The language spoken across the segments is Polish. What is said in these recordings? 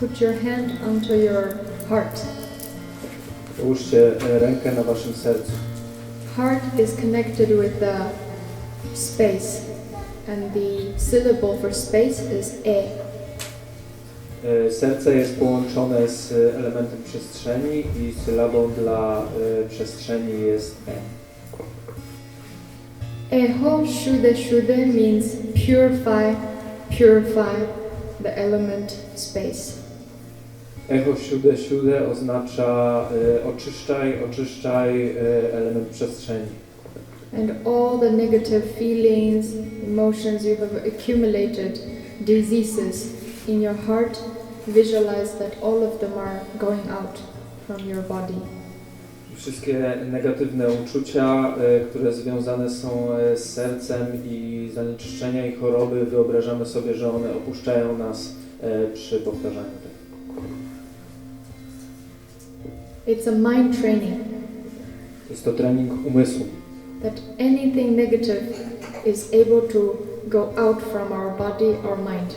Put your hand onto your heart. Połóżcie rękę na waszym sercu. Heart is connected with the space, and the syllable for space is e. Serce jest połączone z elementem przestrzeni i sylabą dla przestrzeni jest e. Eho shude shude means purify, purify the element space. Echo siude siude oznacza oczyszczaj, oczyszczaj element przestrzeni. And all the negative feelings, emotions you have accumulated, diseases in your heart, visualize that all of them are going out from your body. Wszystkie negatywne uczucia, które związane są z sercem i zanieczyszczenia i choroby, wyobrażamy sobie, że one opuszczają nas przy powtarzaniu tego. It's a mind training. Jest to trening umysłu. That anything negative is able to go out from our body or mind.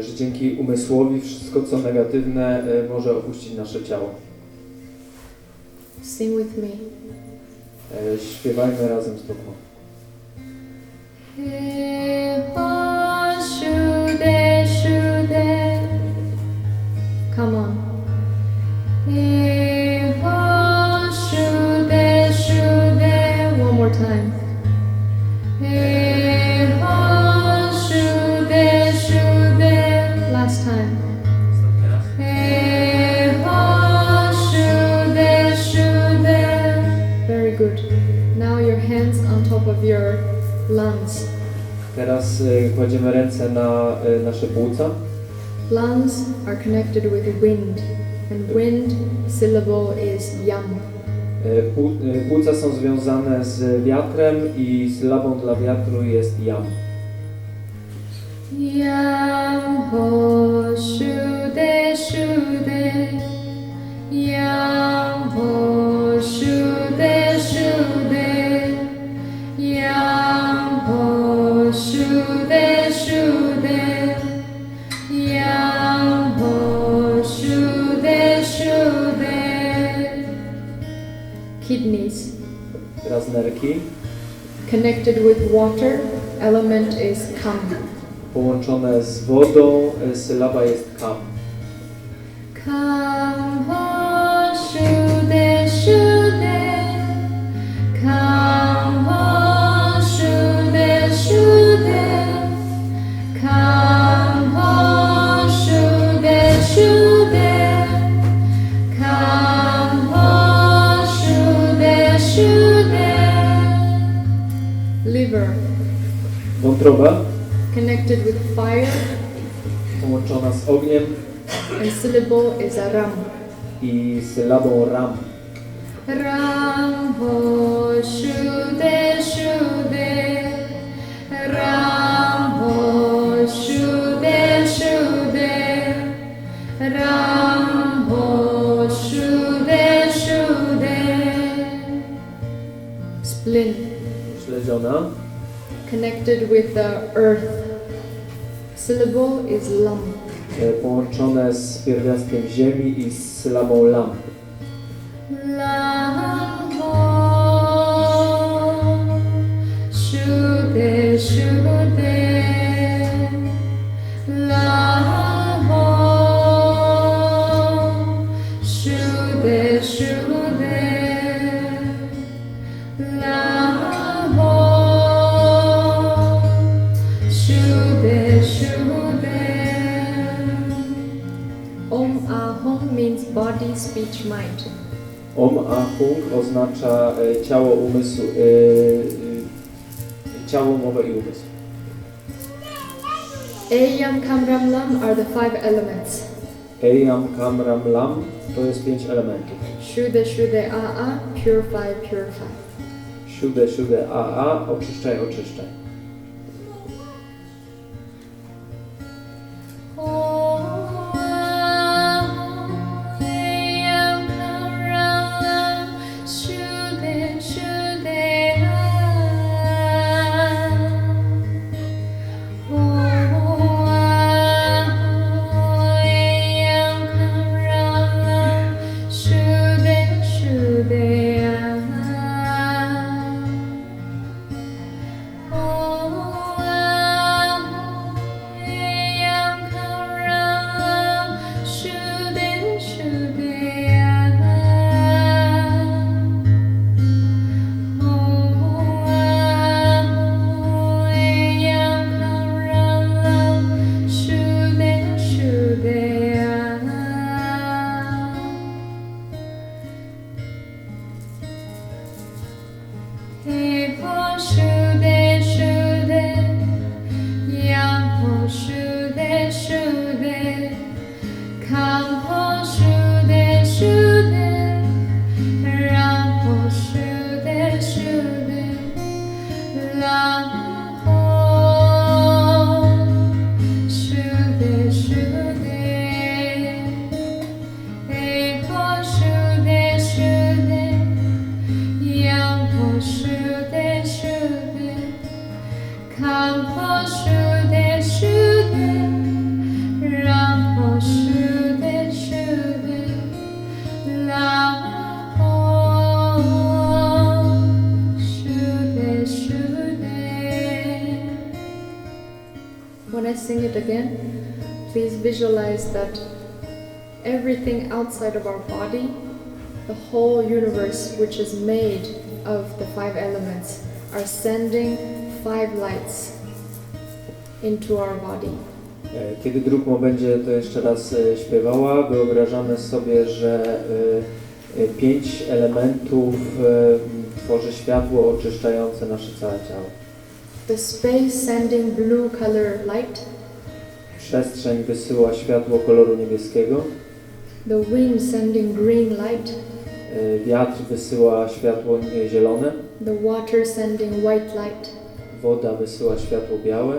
Że dzięki umysłowi wszystko, co negatywne, może opuścić nasze ciało. Sing with me. Śpiewajmy razem z Tobą. Come on. One more time. Last time. Very good. Now your hands on top of your lungs. Teraz kładziemy ręce na nasze płuca. Lungs are connected with wind, and wind syllable is yam. Płuca są związane z wiatrem i sylabą dla wiatru jest yam. Yam ho shude shude, yam ho shude shude, yam ho shude shude, yam ho shude shude. Kidneys. Teraz nerki. Connected with water, element is kam. Połączone z wodą, sylaba jest kam. Kam ho shude shude, kam ho shude shude, kam ho shude shude, kam ho shude shude. Liver. Wątroba. Connected with fire, Połączona z ogniem and syllable is a ram. i sylabą ram. Ram ho shude shude, ram ho shude shude, ram ho shude shude. Spleen. Śledziona. Connected with the earth. Syllable is lam. Połączone z pierwiastkiem ziemi i z sylabą lam. Lam ho shude shude, lam ho shude shude, lam ho shude Om Ahom means body, speech, mind. Om Ahung oznacza ciało, umysł, ciało, mowę i umysł. Eyam Kamram Lam are the 5 elements. Eyam Kamram Lam to jest 5 elementów. Shuddha Shuddha Aa, purify, purify. Siude, siude, a, oczyszczaj, oczyszczaj. When I sing it again, please visualize that everything outside of our body, the whole universe which is made of the 5 elements, are sending 5 lights into our body. Kiedy Drukmo będzie to jeszcze raz śpiewała, wyobrażamy sobie, że 5 elementów tworzy światło oczyszczające nasze całe ciało. The space sending blue color light. Przestrzeń wysyła światło koloru niebieskiego. The wind sending green light. Wiatr wysyła światło zielone. The water sending white light. Woda wysyła światło białe.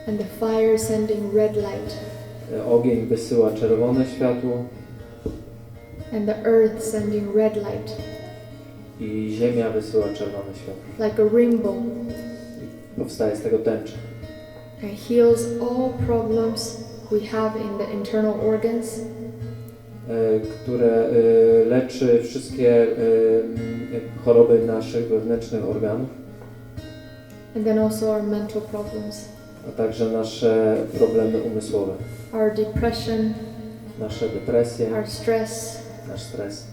And the fire sending red light. Ogień wysyła czerwone światło. And the earth sending red light. I ziemia wysyła czerwone światło. Like a rainbow. Powstaje z tego tęcza. And heals all problems we have in the internal organs. Które leczy wszystkie choroby naszych wewnętrznych organów. And then also our mental problems. A także nasze problemy umysłowe. Our depression. Nasze depresje. Our stress. Nasz stres.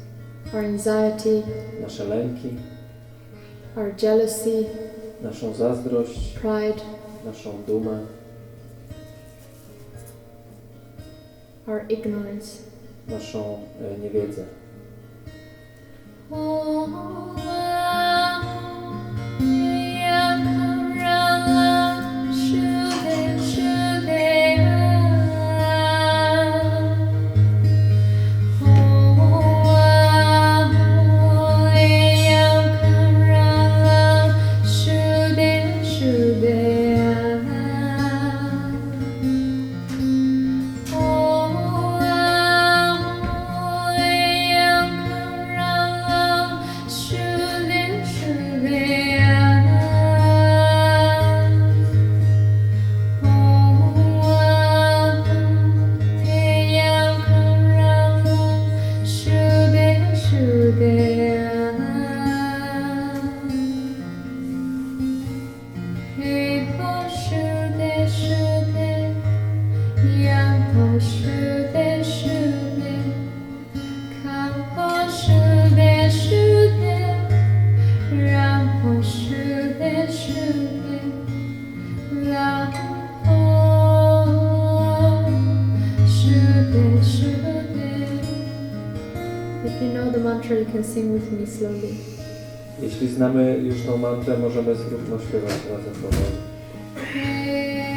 Our anxiety. Nasze lęki. Our jealousy. Naszą zazdrość. Pride. Naszą dumę. Our ignorance. Naszą niewiedzę. Should mantra, you can sing with me slowly. Jeśli znamy już tą mantrę, możemy z grupą śpiewać razem powoli.